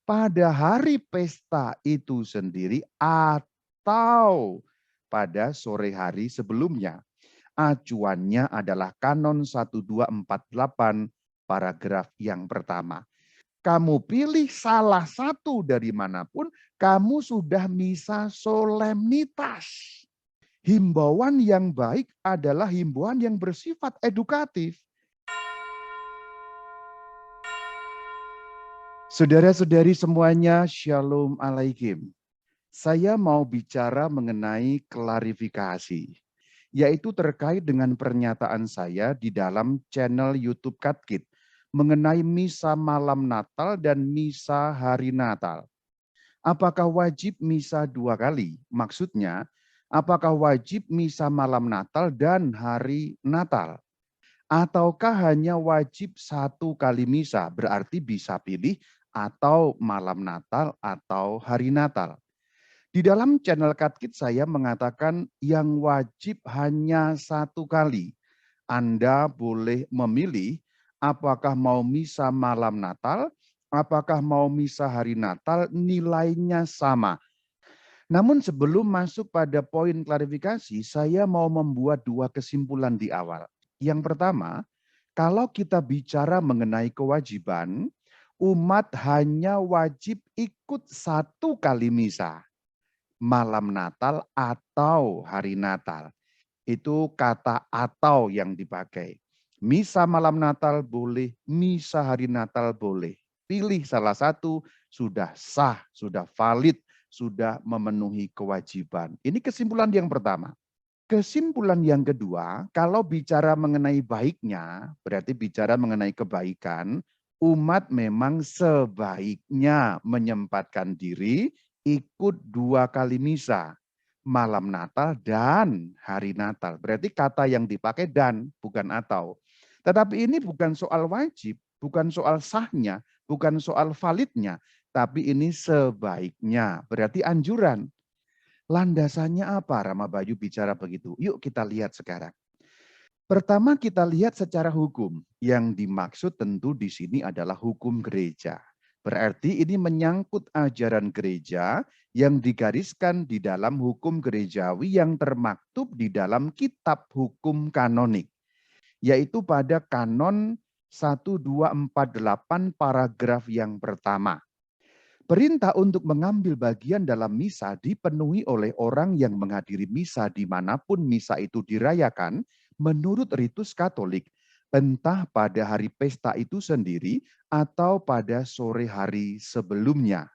pada hari pesta itu sendiri atau pada sore hari sebelumnya. Acuannya adalah Kanon 1248 paragraf yang pertama. Kamu pilih salah satu dari manapun, kamu sudah misa solemnitas. Himbauan yang baik adalah himbauan yang bersifat edukatif. Saudara-saudari semuanya, Shalom Alaikum. Saya mau bicara mengenai klarifikasi, yaitu terkait dengan pernyataan saya di dalam channel YouTube Katkit mengenai misa malam Natal dan misa hari Natal. Apakah wajib misa 2 kali? Maksudnya, apakah wajib misa malam Natal dan hari Natal? Ataukah hanya wajib 1 kali misa, berarti bisa pilih atau malam Natal atau hari Natal. Di dalam channel Katkit saya mengatakan yang wajib hanya 1 kali. Anda boleh memilih apakah mau misa malam Natal, apakah mau misa hari Natal, nilainya sama. Namun sebelum masuk pada poin klarifikasi, saya mau membuat 2 kesimpulan di awal. Yang pertama, kalau kita bicara mengenai kewajiban, umat hanya wajib ikut 1 kali misa. Malam Natal atau hari Natal. Itu kata atau yang dipakai. Misa malam Natal boleh, misa hari Natal boleh. Pilih salah satu, sudah sah, sudah valid, sudah memenuhi kewajiban. Ini kesimpulan yang pertama. Kesimpulan yang kedua, kalau bicara mengenai baiknya, berarti bicara mengenai kebaikan, umat memang sebaiknya menyempatkan diri ikut 2 kali misa, malam Natal dan hari Natal. Berarti kata yang dipakai dan, bukan atau. Tetapi ini bukan soal wajib, bukan soal sahnya, bukan soal validnya, tapi ini sebaiknya, berarti anjuran. Landasannya apa Rama Bayu bicara begitu? Yuk kita lihat sekarang. Pertama kita lihat secara hukum. Yang dimaksud tentu di sini adalah hukum gereja. Berarti ini menyangkut ajaran gereja yang digariskan di dalam hukum gerejawi yang termaktub di dalam kitab hukum kanonik. Yaitu pada kanon 1248 paragraf yang pertama. Perintah untuk mengambil bagian dalam misa dipenuhi oleh orang yang menghadiri misa dimanapun misa itu dirayakan menurut ritus Katolik, entah pada hari pesta itu sendiri atau pada sore hari sebelumnya.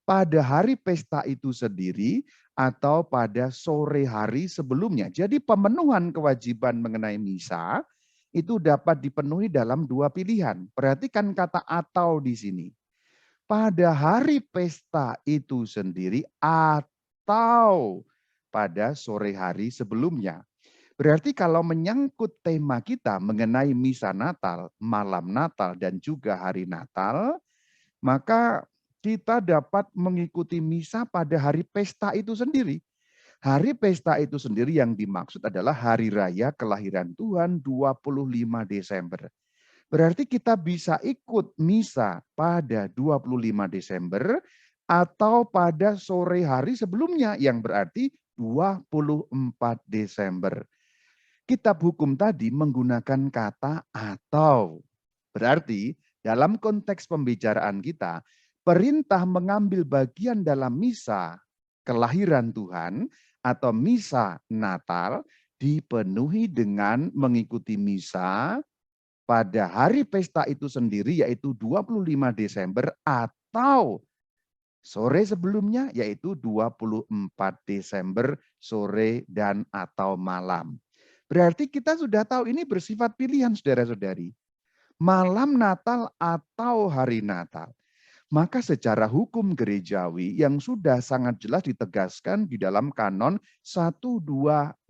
Pada hari pesta itu sendiri atau pada sore hari sebelumnya. Jadi pemenuhan kewajiban mengenai misa itu dapat dipenuhi dalam 2 pilihan. Perhatikan kata atau di sini. Pada hari pesta itu sendiri atau pada sore hari sebelumnya. Berarti kalau menyangkut tema kita mengenai misa Natal, malam Natal, dan juga hari Natal, maka kita dapat mengikuti misa pada hari pesta itu sendiri. Hari pesta itu sendiri yang dimaksud adalah hari raya kelahiran Tuhan 25 Desember. Berarti kita bisa ikut misa pada 25 Desember atau pada sore hari sebelumnya yang berarti 24 Desember. Kitab hukum tadi menggunakan kata atau. Berarti dalam konteks pembicaraan kita, perintah mengambil bagian dalam misa kelahiran Tuhan atau misa Natal dipenuhi dengan mengikuti misa pada hari pesta itu sendiri yaitu 25 Desember atau sore sebelumnya yaitu 24 Desember sore dan atau malam. Berarti kita sudah tahu ini bersifat pilihan saudara-saudari. Malam Natal atau hari Natal. Maka secara hukum gerejawi yang sudah sangat jelas ditegaskan di dalam kanon 1248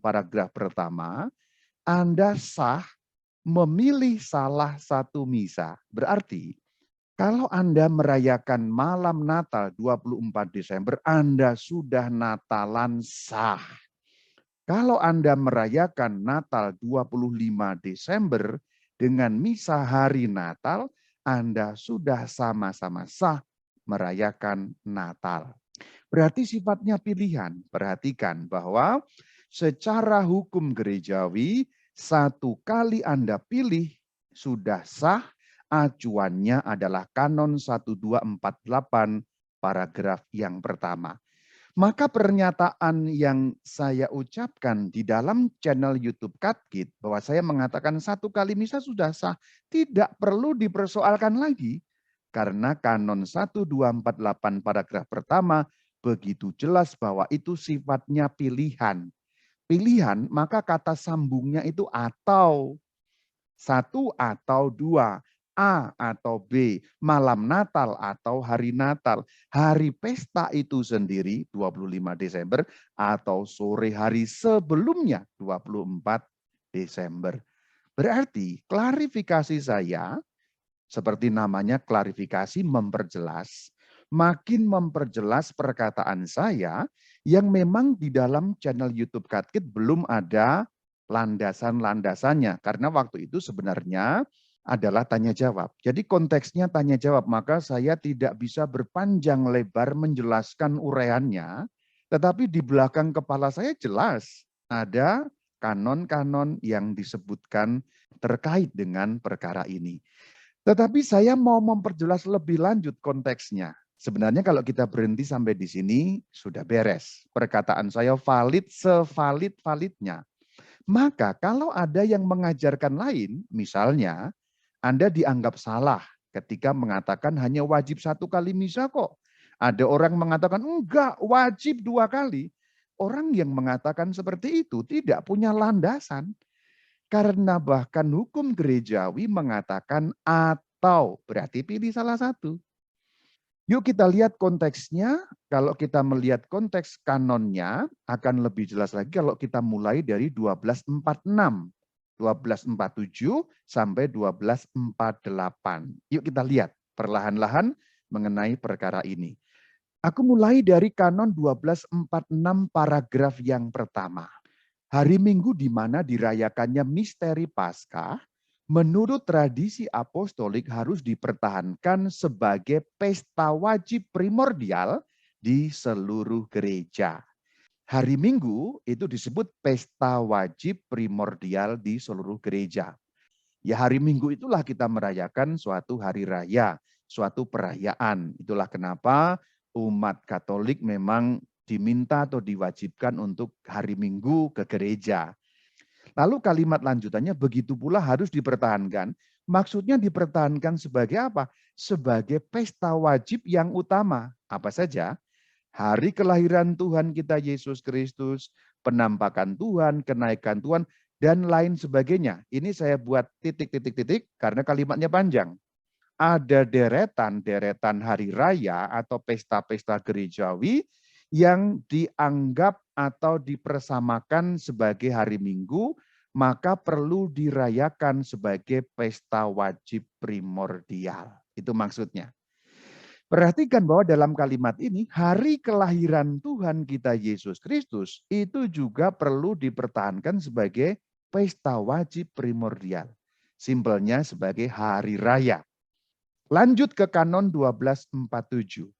paragraf pertama, Anda sah memilih salah satu misa. Berarti kalau Anda merayakan malam Natal 24 Desember, Anda sudah Natalan sah. Kalau Anda merayakan Natal 25 Desember dengan misa hari Natal, Anda sudah sama-sama sah merayakan Natal. Berarti sifatnya pilihan. Perhatikan bahwa secara hukum gerejawi, satu kali Anda pilih sudah sah, acuannya adalah Kanon 1248 paragraf yang pertama. Maka pernyataan yang saya ucapkan di dalam channel YouTube Katkit bahwa saya mengatakan satu kali misa sudah sah, tidak perlu dipersoalkan lagi. Karena Kanon 1248 paragraf pertama begitu jelas bahwa itu sifatnya pilihan. Pilihan, maka kata sambungnya itu atau. Satu atau dua. A atau B, malam Natal atau hari Natal. Hari pesta itu sendiri 25 Desember atau sore hari sebelumnya 24 Desember. Berarti klarifikasi saya seperti namanya klarifikasi memperjelas, makin memperjelas perkataan saya yang memang di dalam channel YouTube Katkit belum ada landasan-landasannya. Karena waktu itu sebenarnya adalah tanya jawab. Jadi konteksnya tanya jawab, maka saya tidak bisa berpanjang lebar menjelaskan uraiannya, tetapi di belakang kepala saya jelas ada kanon-kanon yang disebutkan terkait dengan perkara ini. Tetapi saya mau memperjelas lebih lanjut konteksnya. Sebenarnya kalau kita berhenti sampai di sini sudah beres. Perkataan saya valid sevalid-validnya. Maka kalau ada yang mengajarkan lain, misalnya Anda dianggap salah ketika mengatakan hanya wajib satu kali misa kok. Ada orang mengatakan enggak, wajib dua kali. Orang yang mengatakan seperti itu tidak punya landasan. Karena bahkan hukum gerejawi mengatakan atau, berarti pilih salah satu. Yuk kita lihat konteksnya. Kalau kita melihat konteks kanonnya akan lebih jelas lagi kalau kita mulai dari 1246. 1247 sampai 1248. Yuk kita lihat perlahan-lahan mengenai perkara ini. Aku mulai dari kanon 1246 paragraf yang pertama. Hari Minggu di mana dirayakannya misteri Paskah, menurut tradisi apostolik harus dipertahankan sebagai pesta wajib primordial di seluruh gereja. Hari Minggu itu disebut pesta wajib primordial di seluruh gereja. Ya hari Minggu itulah kita merayakan suatu hari raya, suatu perayaan. Itulah kenapa umat Katolik memang diminta atau diwajibkan untuk hari Minggu ke gereja. Lalu kalimat lanjutannya begitu pula harus dipertahankan. Maksudnya dipertahankan sebagai apa? Sebagai pesta wajib yang utama. Apa saja? Hari kelahiran Tuhan kita Yesus Kristus, penampakan Tuhan, kenaikan Tuhan, dan lain sebagainya. Ini saya buat titik-titik-titik karena kalimatnya panjang. Ada deretan-deretan hari raya atau pesta-pesta gerejawi yang dianggap atau dipersamakan sebagai hari Minggu, maka perlu dirayakan sebagai pesta wajib primordial. Itu maksudnya. Perhatikan bahwa dalam kalimat ini, hari kelahiran Tuhan kita Yesus Kristus itu juga perlu dipertahankan sebagai pesta wajib primordial. Simpelnya sebagai hari raya. Lanjut ke kanon 1247.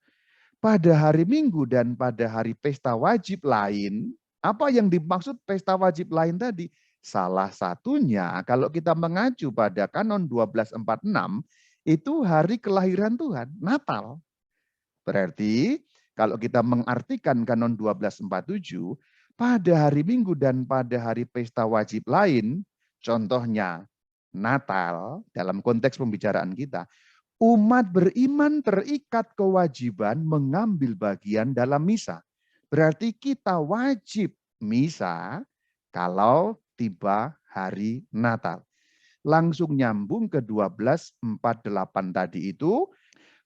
Pada hari Minggu dan pada hari pesta wajib lain, apa yang dimaksud pesta wajib lain tadi? Salah satunya kalau kita mengacu pada kanon 1246, itu hari kelahiran Tuhan, Natal. Berarti kalau kita mengartikan kanon 1247, pada hari Minggu dan pada hari pesta wajib lain, contohnya Natal dalam konteks pembicaraan kita, umat beriman terikat kewajiban mengambil bagian dalam misa. Berarti kita wajib misa kalau tiba hari Natal. Langsung nyambung ke 1248 tadi itu,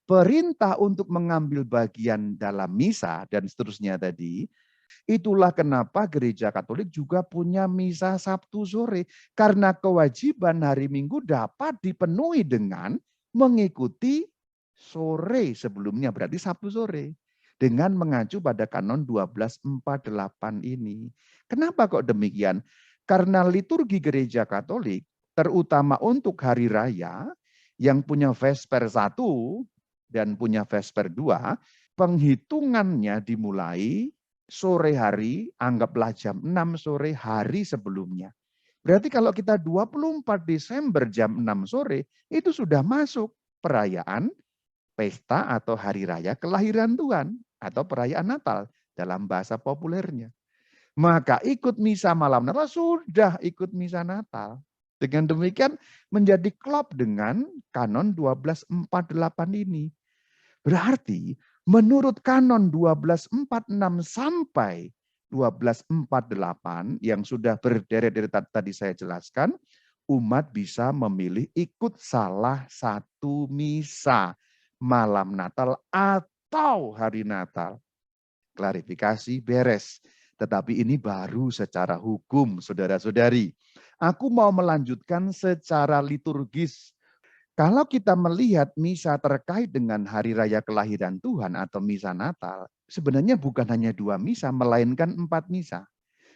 perintah untuk mengambil bagian dalam misa dan seterusnya tadi, itulah kenapa gereja Katolik juga punya misa Sabtu sore. Karena kewajiban hari Minggu dapat dipenuhi dengan mengikuti sore sebelumnya, berarti Sabtu sore. Dengan mengacu pada kanon 1248 ini. Kenapa kok demikian? Karena liturgi gereja Katolik, terutama untuk hari raya, Yang punya Vesper 1 dan punya Vesper 2, penghitungannya dimulai sore hari, anggaplah jam 6 sore hari sebelumnya. Berarti kalau kita 24 Desember jam 6 sore, itu sudah masuk perayaan pesta atau hari raya kelahiran Tuhan atau perayaan Natal dalam bahasa populernya. Maka ikut misa malam Natal sudah ikut misa Natal. Dengan demikian menjadi klop dengan kanon 1248 ini. Berarti menurut kanon 1246 sampai 1248 yang sudah berderet-deret tadi saya jelaskan, umat bisa memilih ikut salah satu misa malam Natal atau hari Natal. Klarifikasi beres. Tetapi ini baru secara hukum, saudara-saudari. Aku mau melanjutkan secara liturgis. Kalau kita melihat misa terkait dengan hari raya kelahiran Tuhan atau misa Natal, sebenarnya bukan hanya 2 misa, melainkan 4 misa.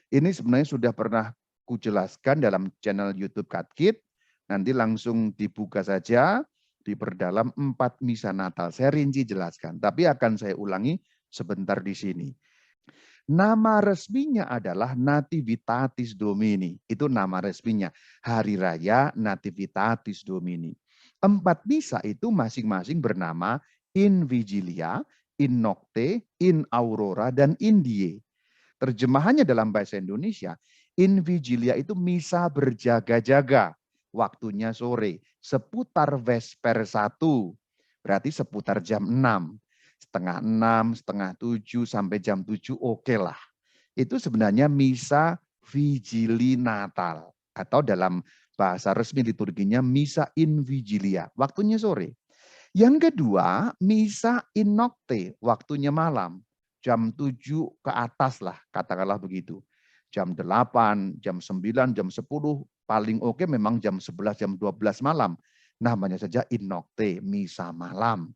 Ini sebenarnya sudah pernah kujelaskan dalam channel YouTube Katkit. Nanti langsung dibuka saja, diperdalam 4 misa Natal. Saya rinci jelaskan, tapi akan saya ulangi sebentar di sini. Nama resminya adalah Nativitatis Domini. Itu nama resminya. Hari Raya Nativitatis Domini. 4 misa itu masing-masing bernama In Vigilia, In Nocte, In Aurora, dan In Die. Terjemahannya dalam bahasa Indonesia, In Vigilia itu misa berjaga-jaga. Waktunya sore, seputar Vesper 1. Berarti seputar jam 6. Setengah 6, setengah 7, sampai jam 7 oke lah. Itu sebenarnya misa Vigili Natal. Atau dalam bahasa resmi liturginya misa in vigilia. Waktunya sore. Yang kedua, misa in nocte. Waktunya malam. Jam 7 ke atas lah, katakanlah begitu. Jam 8, jam 9, jam 10. Paling oke memang jam 11, jam 12 malam. Namanya saja in nocte, misa malam.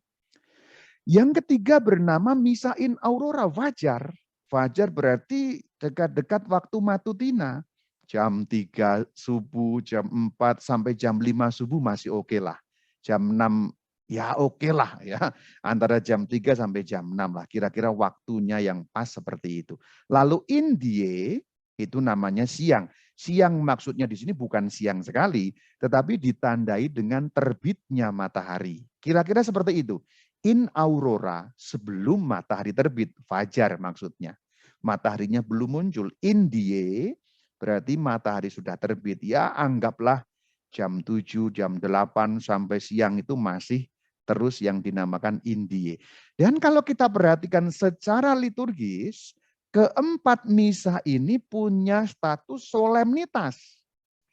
Yang ketiga bernama Misa in Aurora, Fajar. Fajar berarti dekat-dekat waktu matutina. Jam 3 subuh, jam 4 sampai jam 5 subuh masih oke lah. Jam 6 ya oke lah ya. Antara jam 3 sampai jam 6 lah. Kira-kira waktunya yang pas seperti itu. Lalu Indie itu namanya siang. Siang maksudnya di sini bukan siang sekali, tetapi ditandai dengan terbitnya matahari. Kira-kira seperti itu. In aurora, sebelum matahari terbit, fajar maksudnya. Mataharinya belum muncul. In die, berarti matahari sudah terbit. Ya anggaplah jam 7, jam 8 sampai siang itu masih terus yang dinamakan in die. Dan kalau kita perhatikan secara liturgis, keempat misa ini punya status solemnitas.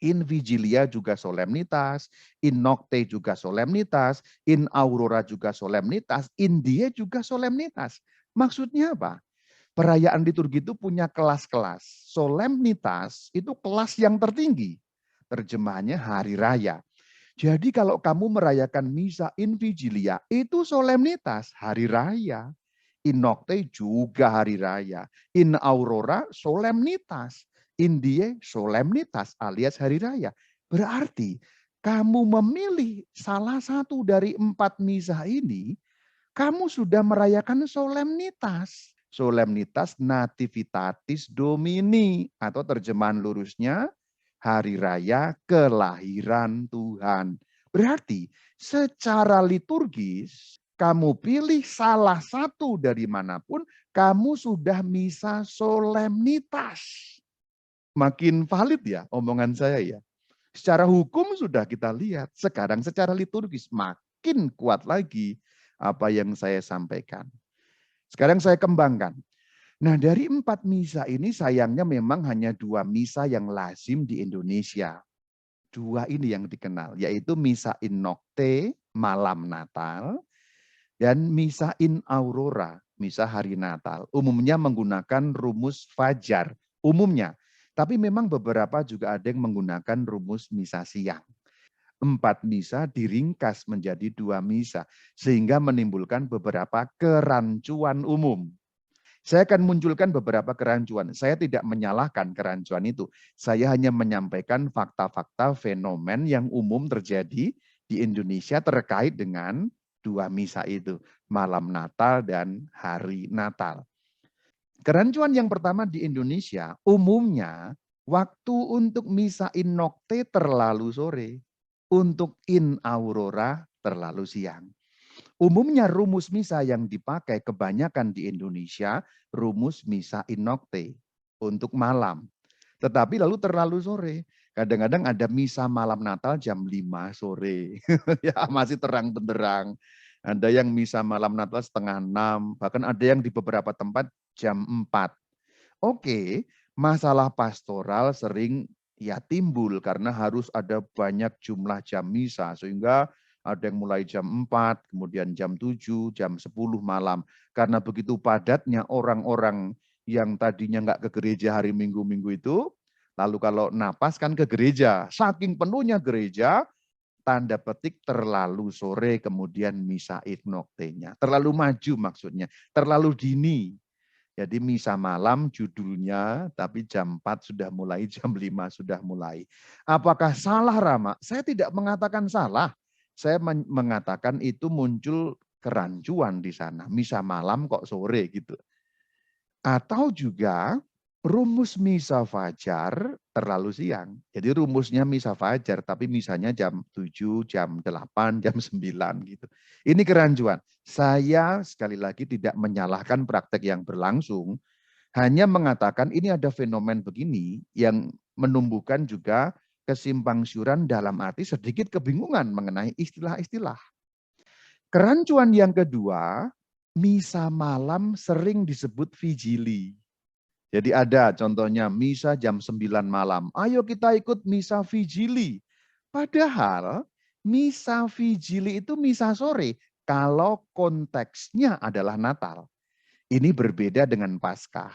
In Vigilia juga solemnitas, in Nocte juga solemnitas, in Aurora juga solemnitas, in Die juga solemnitas. Maksudnya apa? Perayaan liturgi itu punya kelas-kelas. Solemnitas itu kelas yang tertinggi. Terjemahannya hari raya. Jadi kalau kamu merayakan misa in Vigilia, itu solemnitas, hari raya. In Nocte juga hari raya. In Aurora solemnitas. In Die solemnitas alias hari raya. Berarti kamu memilih salah satu dari 4 misa ini, kamu sudah merayakan solemnitas. Solemnitas Nativitatis Domini atau terjemahan lurusnya hari raya kelahiran Tuhan. Berarti secara liturgis kamu pilih salah satu dari manapun, kamu sudah misa solemnitas. Makin valid ya omongan saya ya. Secara hukum sudah kita lihat, sekarang secara liturgis makin kuat lagi apa yang saya sampaikan. Sekarang saya kembangkan. Nah dari 4 misa ini sayangnya memang hanya 2 misa yang lazim di Indonesia. 2 ini yang dikenal, yaitu misa in nocte, malam Natal, dan misa in aurora, misa hari Natal. Umumnya menggunakan rumus fajar, umumnya. Tapi memang beberapa juga ada yang menggunakan rumus misa siang. 4 misa diringkas menjadi 2 misa, sehingga menimbulkan beberapa kerancuan umum. Saya akan munculkan beberapa kerancuan. Saya tidak menyalahkan kerancuan itu. Saya hanya menyampaikan fakta-fakta fenomen yang umum terjadi di Indonesia terkait dengan dua misa itu, malam Natal dan hari Natal. Kerancuan yang pertama di Indonesia, umumnya waktu untuk misa in nocte terlalu sore, untuk in aurora terlalu siang. Umumnya rumus misa yang dipakai kebanyakan di Indonesia, rumus misa in nocte untuk malam. Tetapi lalu terlalu sore. Kadang-kadang ada misa malam Natal jam 5 sore. Ya, masih terang benderang. Ada yang misa malam Natal setengah 6, bahkan ada yang di beberapa tempat jam 4. Oke, masalah pastoral sering ya timbul karena harus ada banyak jumlah jam misa sehingga ada yang mulai jam 4, kemudian jam 7, jam 10 malam. Karena begitu padatnya orang-orang yang tadinya nggak ke gereja hari Minggu-Minggu itu, lalu kalau napas kan ke gereja. Saking penuhnya gereja, tanda petik terlalu sore kemudian misa id nocte-nya. Terlalu maju maksudnya, terlalu dini. Jadi misa malam judulnya, tapi jam 4 sudah mulai, jam 5 sudah mulai. Apakah salah, Rama? Saya tidak mengatakan salah. Saya mengatakan itu muncul kerancuan di sana. Misa malam kok sore gitu. Atau juga rumus misa fajar terlalu siang. Jadi rumusnya misa fajar, tapi misanya jam 7, jam 8, jam 9 gitu. Ini kerancuan. Saya sekali lagi tidak menyalahkan praktek yang berlangsung, hanya mengatakan ini ada fenomen begini yang menumbuhkan juga kesimpangsiuran dalam arti sedikit kebingungan mengenai istilah-istilah. Kerancuan yang kedua, misa malam sering disebut vigili. Jadi ada contohnya misa jam 9 malam. Ayo kita ikut misa vigili. Padahal misa vigili itu misa sore kalau konteksnya adalah Natal. Ini berbeda dengan Paskah.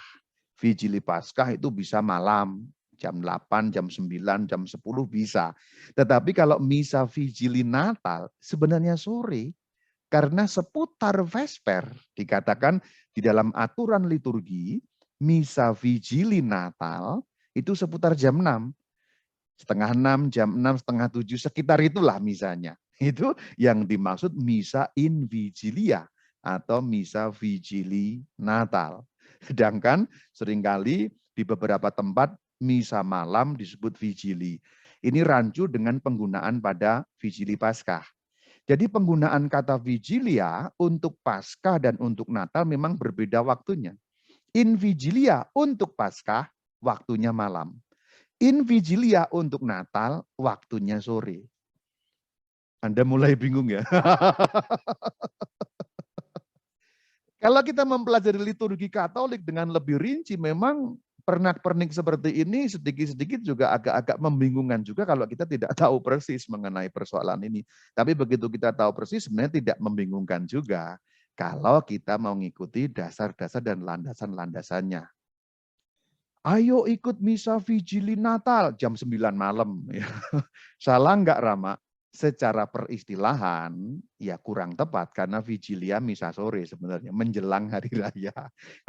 Vigili Paskah itu bisa malam, jam 8, jam 9, jam 10 bisa. Tetapi kalau misa vigili Natal sebenarnya sore. Karena seputar Vesper dikatakan di dalam aturan liturgi, misa vigili Natal itu seputar jam 6. Setengah 6, jam 6, setengah 7, sekitar itulah misanya. Itu yang dimaksud misa in vigilia atau misa vigili Natal. Sedangkan seringkali di beberapa tempat misa malam disebut vigili. Ini rancu dengan penggunaan pada vigili Paskah. Jadi penggunaan kata vigilia untuk Paskah dan untuk Natal memang berbeda waktunya. In vigilia untuk Paskah, waktunya malam. In vigilia untuk Natal, waktunya sore. Anda mulai bingung ya? Kalau kita mempelajari liturgi Katolik dengan lebih rinci, memang pernak-pernik seperti ini sedikit-sedikit juga agak-agak membingungkan juga kalau kita tidak tahu persis mengenai persoalan ini. Tapi begitu kita tahu persis sebenarnya tidak membingungkan juga kalau kita mau mengikuti dasar-dasar dan landasan-landasannya. Ayo ikut misa vigili Natal jam 9 malam. Salah enggak, Rama? Secara peristilahan ya kurang tepat karena vigilia misa sore sebenarnya menjelang hari raya.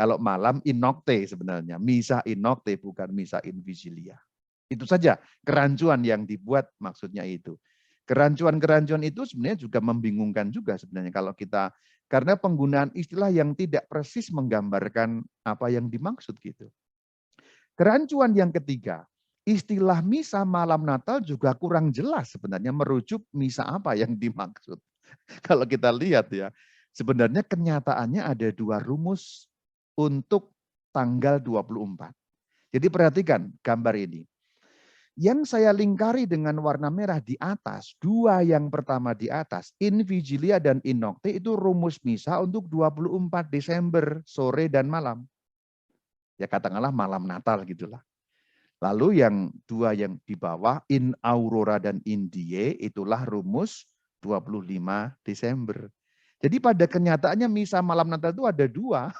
Kalau malam in nocte sebenarnya, misa in nocte bukan misa in vigilia. Itu saja kerancuan yang dibuat maksudnya itu. Kerancuan-kerancuan itu sebenarnya juga membingungkan juga sebenarnya kalau kita karena penggunaan istilah yang tidak persis menggambarkan apa yang dimaksud gitu. Kerancuan yang ketiga, istilah misa malam Natal juga kurang jelas sebenarnya merujuk misa apa yang dimaksud. Kalau kita lihat ya, sebenarnya kenyataannya ada dua rumus untuk tanggal 24. Jadi perhatikan gambar ini. Yang saya lingkari dengan warna merah di atas, dua yang pertama di atas, in vigilia dan in nocte itu rumus misa untuk 24 Desember sore dan malam. Ya katakanlah malam Natal gitulah. Lalu yang dua yang di bawah, in aurora dan in die, itulah rumus 25 Desember. Jadi pada kenyataannya misa malam Natal itu ada dua,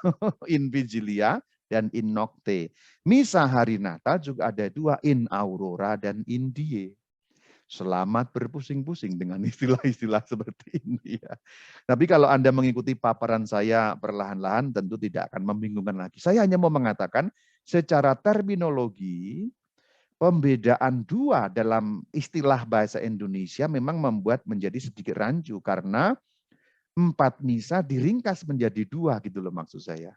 in vigilia dan in nocte. Misa hari Natal juga ada dua, in aurora dan in die. Selamat berpusing-pusing dengan istilah-istilah seperti ini ya. Tapi kalau Anda mengikuti paparan saya perlahan-lahan tentu tidak akan membingungkan lagi. Saya hanya mau mengatakan secara terminologi pembedaan dua dalam istilah bahasa Indonesia memang membuat menjadi sedikit rancu karena 4 misa diringkas menjadi 2 gitu loh maksud saya.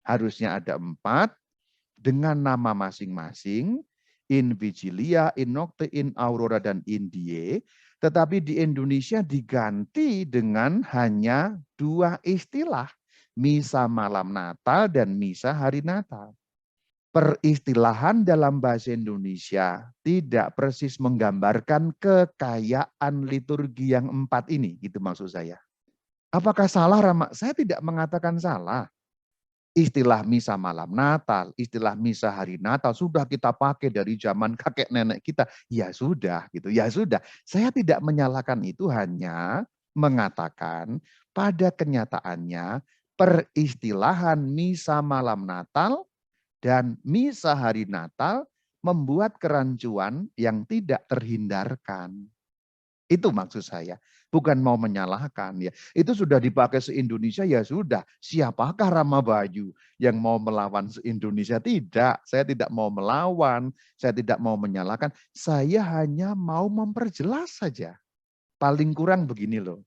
Harusnya ada 4 dengan nama masing-masing, in vigilia, in nocte, in aurora, dan in die. Tetapi di Indonesia diganti dengan hanya 2 istilah, misa malam Natal dan misa hari Natal. Peristilahan dalam bahasa Indonesia tidak persis menggambarkan kekayaan liturgi yang 4 ini, gitu maksud saya. Apakah salah, Rama? Saya tidak mengatakan salah. Istilah misa malam Natal, istilah misa hari Natal sudah kita pakai dari zaman kakek nenek kita. Ya sudah gitu, ya sudah. Saya tidak menyalahkan itu, hanya mengatakan pada kenyataannya peristilahan misa malam Natal dan misa hari Natal membuat kerancuan yang tidak terhindarkan. Itu maksud saya, bukan mau menyalahkan ya. Itu sudah dipakai se-Indonesia ya sudah. Siapakah Rama Bayu yang mau melawan se-Indonesia? Tidak, saya tidak mau melawan, saya tidak mau menyalahkan. Saya hanya mau memperjelas saja. Paling kurang begini loh.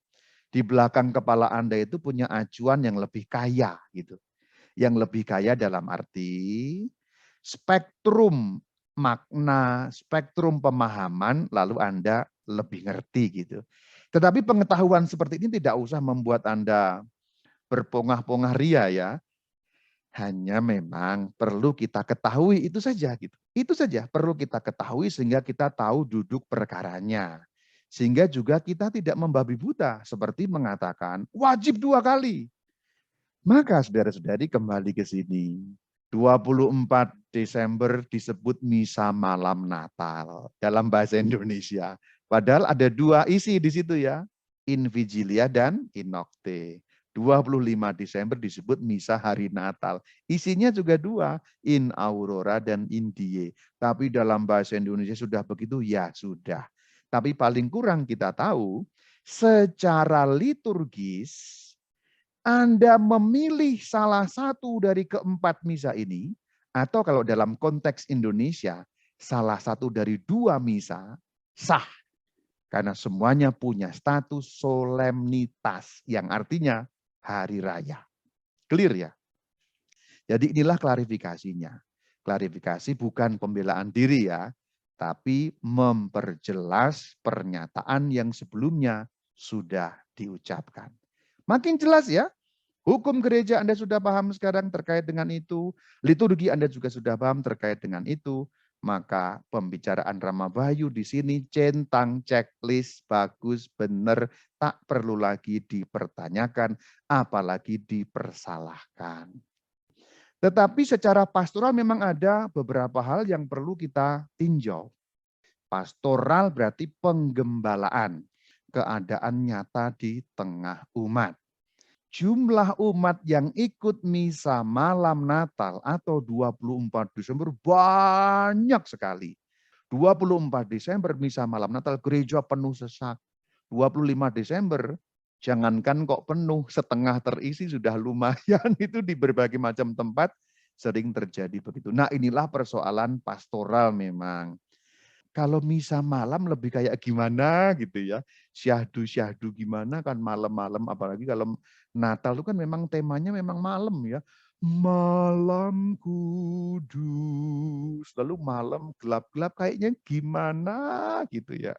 Di belakang kepala Anda itu punya acuan yang lebih kaya gitu. Yang lebih kaya dalam arti spektrum makna, spektrum pemahaman, lalu Anda lebih ngerti gitu. Tetapi pengetahuan seperti ini tidak usah membuat Anda berpongah-pongah ria ya. Hanya memang perlu kita ketahui itu saja gitu. Itu saja perlu kita ketahui sehingga kita tahu duduk perkaranya. Sehingga juga kita tidak membabi buta seperti mengatakan wajib 2 kali. Maka saudara-saudari kembali ke sini. 24 Desember disebut misa malam Natal dalam bahasa Indonesia. Padahal ada 2 isi di situ ya. In vigilia dan in nocte. 25 Desember disebut misa hari Natal. Isinya juga 2, in aurora dan in die. Tapi dalam bahasa Indonesia sudah begitu? Ya sudah. Tapi paling kurang kita tahu secara liturgis Anda memilih salah satu dari keempat misa ini, atau kalau dalam konteks Indonesia, salah satu dari 2 misa, sah. Karena semuanya punya status solemnitas, yang artinya hari raya. Clear ya? Jadi inilah klarifikasinya. Klarifikasi bukan pembelaan diri ya, tapi memperjelas pernyataan yang sebelumnya sudah diucapkan. Makin jelas ya, hukum gereja Anda sudah paham sekarang terkait dengan itu, liturgi Anda juga sudah paham terkait dengan itu, maka pembicaraan Rama Bayu di sini centang checklist, bagus, benar, tak perlu lagi dipertanyakan, apalagi dipersalahkan. Tetapi secara pastoral memang ada beberapa hal yang perlu kita tinjau. Pastoral berarti penggembalaan, keadaan nyata di tengah umat. Jumlah umat yang ikut misa malam Natal atau 24 Desember banyak sekali. 24 Desember misa malam Natal gereja penuh sesak. 25 Desember jangankan kok penuh, setengah terisi sudah lumayan. Itu di berbagai macam tempat sering terjadi begitu. Nah inilah persoalan pastoral memang. Kalau misa malam lebih kayak gimana gitu ya. Syahdu-syahdu gimana kan malam-malam, apalagi kalau Natal itu kan memang temanya memang malam ya. Malam kudus, lalu malam gelap-gelap kayaknya gimana gitu ya.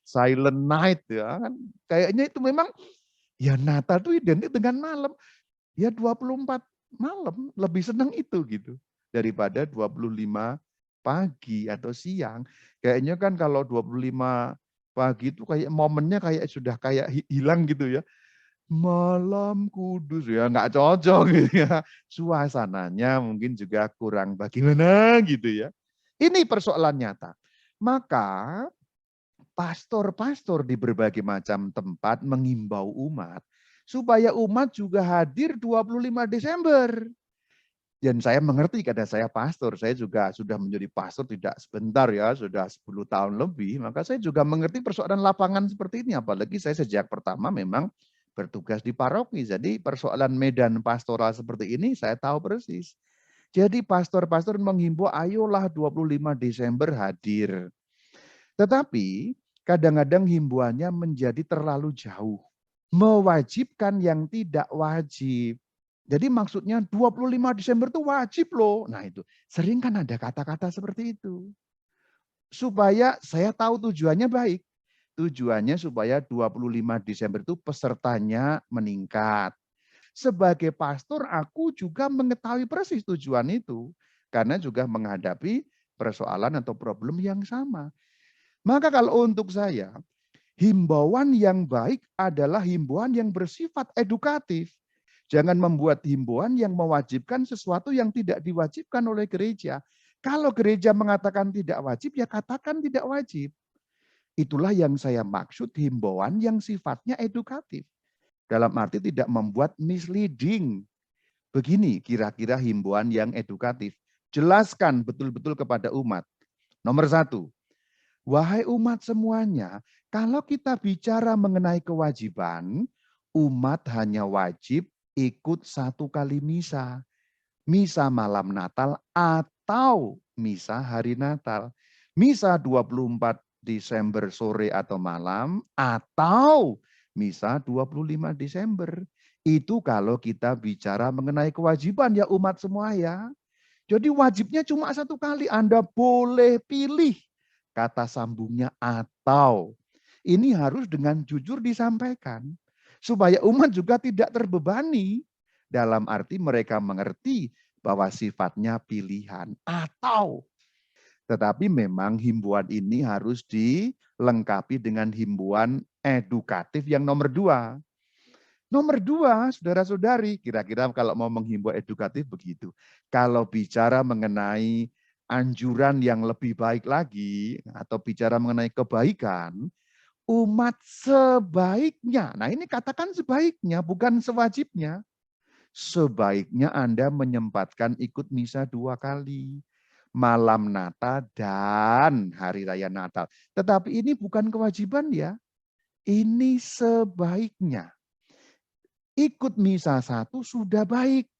Silent night ya kan. Kayaknya itu memang ya Natal itu identik dengan malam. Ya 24 malam lebih senang itu gitu daripada 25 pagi atau siang. Kayaknya kan kalau 25 pagi itu kayak momennya kayak sudah kayak hilang gitu ya. Malam kudus ya nggak cocok gitu ya. Suasananya mungkin juga kurang bagaimana gitu ya. Ini persoalan nyata. Maka pastor-pastor di berbagai macam tempat mengimbau umat supaya umat juga hadir 25 Desember. Dan saya mengerti karena saya pastor, saya juga sudah menjadi pastor tidak sebentar ya, sudah 10 tahun lebih, maka saya juga mengerti persoalan lapangan seperti ini. Apalagi saya sejak pertama memang bertugas di paroki, jadi persoalan medan pastoral seperti ini saya tahu persis. Jadi pastor-pastor menghimbau ayolah 25 Desember hadir. Tetapi kadang-kadang himbauannya menjadi terlalu jauh. Mewajibkan yang tidak wajib. Jadi maksudnya 25 Desember itu wajib loh. Nah itu, sering kan ada kata-kata seperti itu. Supaya saya tahu tujuannya baik. Tujuannya supaya 25 Desember itu pesertanya meningkat. Sebagai pastor aku juga mengetahui persis tujuan itu. Karena juga menghadapi persoalan atau problem yang sama. Maka kalau untuk saya, himbauan yang baik adalah himbauan yang bersifat edukatif. Jangan membuat himbauan yang mewajibkan sesuatu yang tidak diwajibkan oleh gereja. Kalau gereja mengatakan tidak wajib, ya katakan tidak wajib. Itulah yang saya maksud himbauan yang sifatnya edukatif. Dalam arti tidak membuat misleading. Begini kira-kira himbauan yang edukatif. Jelaskan betul-betul kepada umat. Nomor satu, wahai umat semuanya, kalau kita bicara mengenai kewajiban, umat hanya wajib ikut satu kali misa. Misa malam Natal atau misa hari Natal. Misa 24 Desember sore atau malam atau misa 25 Desember. Itu kalau kita bicara mengenai kewajiban ya umat semua ya. Jadi wajibnya cuma satu kali. Anda boleh pilih kata sambungnya atau. Ini harus dengan jujur disampaikan. Supaya umat juga tidak terbebani. Dalam arti mereka mengerti bahwa sifatnya pilihan. Atau. Tetapi memang himbauan ini harus dilengkapi dengan himbauan edukatif yang nomor dua. Nomor dua, saudara-saudari, kira-kira kalau mau menghimbau edukatif begitu. Kalau bicara mengenai anjuran yang lebih baik lagi, atau bicara mengenai kebaikan, umat sebaiknya, nah ini katakan sebaiknya, bukan sewajibnya. Sebaiknya Anda menyempatkan ikut misa 2 kali. Malam Natal dan Hari Raya Natal. Tetapi ini bukan kewajiban ya. Ini sebaiknya. Ikut misa 1 sudah baik.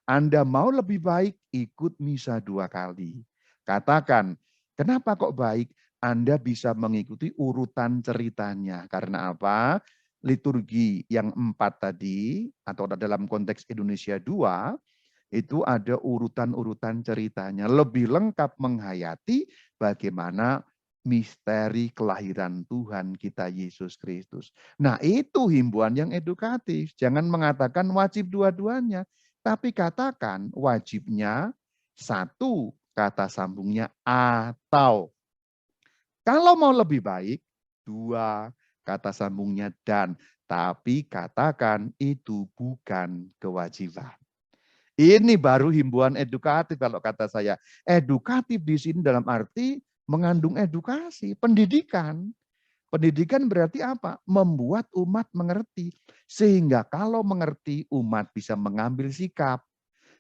Anda mau lebih baik, ikut misa 2 kali. Katakan, kenapa kok baik? Anda bisa mengikuti urutan ceritanya. Karena apa? Liturgi yang 4 tadi, atau dalam konteks Indonesia 2, itu ada urutan-urutan ceritanya. Lebih lengkap menghayati bagaimana misteri kelahiran Tuhan kita Yesus Kristus. Nah itu himbauan yang edukatif. Jangan mengatakan wajib dua-duanya. Tapi katakan wajibnya satu, kata sambungnya atau. Kalau mau lebih baik, dua, kata sambungnya dan. Tapi katakan itu bukan kewajiban. Ini baru himbauan edukatif kalau kata saya. Edukatif di sini dalam arti mengandung edukasi, pendidikan. Pendidikan berarti apa? Membuat umat mengerti. Sehingga kalau mengerti umat bisa mengambil sikap.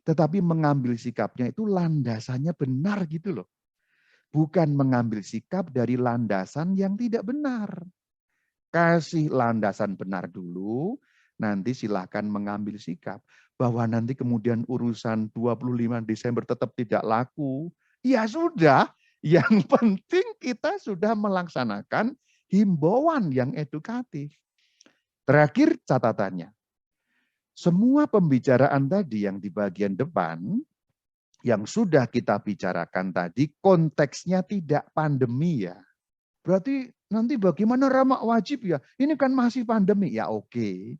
Tetapi mengambil sikapnya itu landasannya benar gitu loh. Bukan mengambil sikap dari landasan yang tidak benar. Kasih landasan benar dulu, nanti silahkan mengambil sikap. Bahwa nanti kemudian urusan 25 Desember tetap tidak laku. Ya sudah, yang penting kita sudah melaksanakan himbauan yang edukatif. Terakhir catatannya. Semua pembicaraan tadi yang di bagian depan, yang sudah kita bicarakan tadi, konteksnya tidak pandemi ya. Berarti nanti bagaimana ramak wajib ya? Ini kan masih pandemi. Ya oke.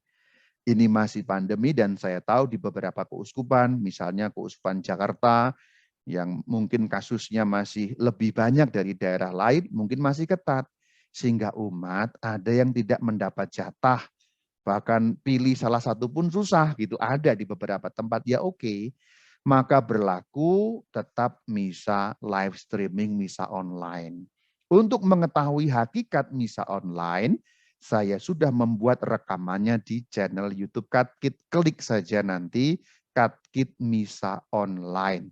Ini masih pandemi dan saya tahu di beberapa keuskupan, misalnya Keuskupan Jakarta, yang mungkin kasusnya masih lebih banyak dari daerah lain, mungkin masih ketat. Sehingga umat ada yang tidak mendapat jatah. Bahkan pilih salah satu pun susah gitu. Ada di beberapa tempat, ya oke. Maka berlaku tetap misa live streaming, misa online. Untuk mengetahui hakikat misa online, saya sudah membuat rekamannya di channel YouTube Katkit. Klik saja nanti Katkit Misa Online.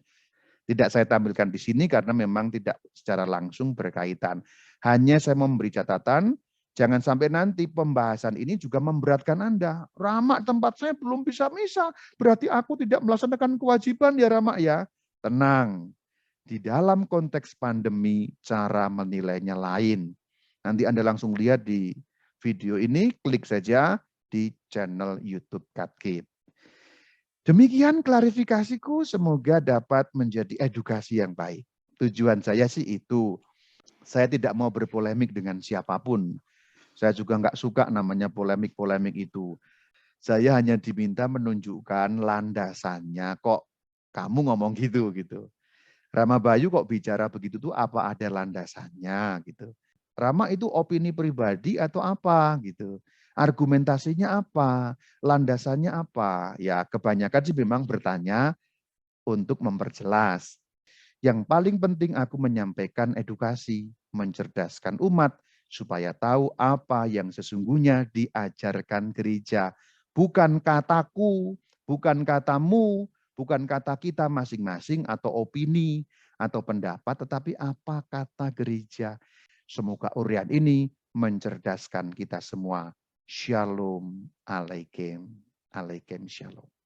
Tidak saya tampilkan di sini karena memang tidak secara langsung berkaitan. Hanya saya memberi catatan, jangan sampai nanti pembahasan ini juga memberatkan Anda. Ramak tempat saya belum bisa misa, berarti aku tidak melaksanakan kewajiban ya Ramak ya. tenang. Di dalam konteks pandemi, cara menilainya lain. Nanti Anda langsung lihat di video ini, klik saja di channel YouTube Katkit. Demikian klarifikasiku, semoga dapat menjadi edukasi yang baik. Tujuan saya sih itu. Saya tidak mau berpolemik dengan siapapun. Saya juga nggak suka namanya polemik-polemik itu. Saya hanya diminta menunjukkan landasannya. Kok kamu ngomong gitu. Rama Bayu kok bicara begitu tuh apa ada landasannya gitu. Rama itu opini pribadi atau apa gitu. Argumentasinya apa, landasannya apa. Ya kebanyakan sih memang bertanya untuk memperjelas. Yang paling penting aku menyampaikan edukasi, mencerdaskan umat supaya tahu apa yang sesungguhnya diajarkan gereja. Bukan kataku, bukan katamu, bukan kata kita masing-masing atau opini atau pendapat, tetapi apa kata gereja. Semoga urian ini mencerdaskan kita semua. Shalom Alaikum. Alaikum Shalom.